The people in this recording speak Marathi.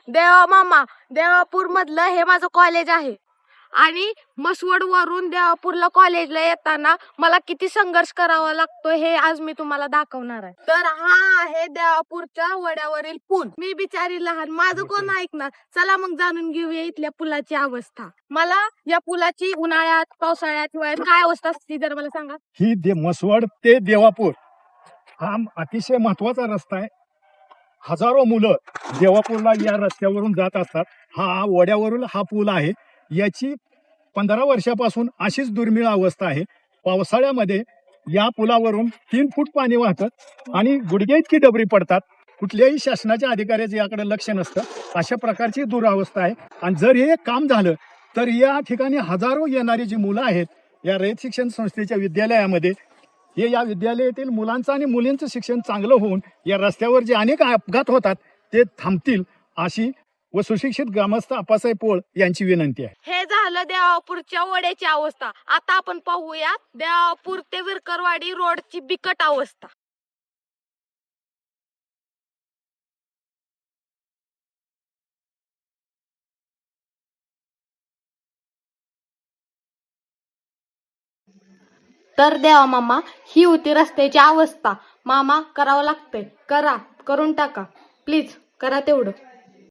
देवा मामा, देवापूर मधलं हे माझं कॉलेज आहे आणि मसवड वरून देवापूरला कॉलेजला येताना मला किती संघर्ष करावा लागतो हे आज मी तुम्हाला दाखवणार आहे. तर हा आहे देवापूरच्या वड्यावरील पूल. मी बिचारी लहान, माझं कोण ऐकणार. चला मग जाणून घेऊया इथल्या पुलाची अवस्था. मला या पुलाची उन्हाळ्यात, पावसाळ्यात, हिवाळ्यात काय अवस्था असते जर मला सांगा. ही मसवड ते देवापूर हा अतिशय महत्वाचा रस्ता आहे. हजारो मुलं देवापूरला या रस्त्यावरून जात असतात. हा वड्यावरून हा पूल आहे. याची 15 वर्षापासून अशीच दुर्मिळ अवस्था आहे. पावसाळ्यामध्ये या पुलावरून 3 फूट पाणी वाहतं आणि गुडघे इतकी डबरी पडतात. कुठल्याही शासनाच्या अधिकाऱ्याचं याकडे लक्ष नसतं. अशा प्रकारची दुरावस्था आहे. आणि जर हे काम झालं तर या ठिकाणी हजारो येणारी जी मुलं आहेत या रयत शिक्षण संस्थेच्या विद्यालयामध्ये, हे या विद्यालयातील मुलांचं आणि मुलींचं शिक्षण चांगलं होऊन या रस्त्यावर जे अनेक अपघात होतात ते थांबतील अशी व सुशिक्षित ग्रामस्थ आप्पासाहेब पोळ यांची विनंती आहे. हे झालं देवापूरच्या वड्याची अवस्था. आता आपण पाहूया देवापूर ते विरकरवाडी रोडची बिकट अवस्था. तर देवा मामा, ही होती रस्त्याची अवस्था. मामा, करावं लागतंय, करून टाका प्लीज, करा तेवढं.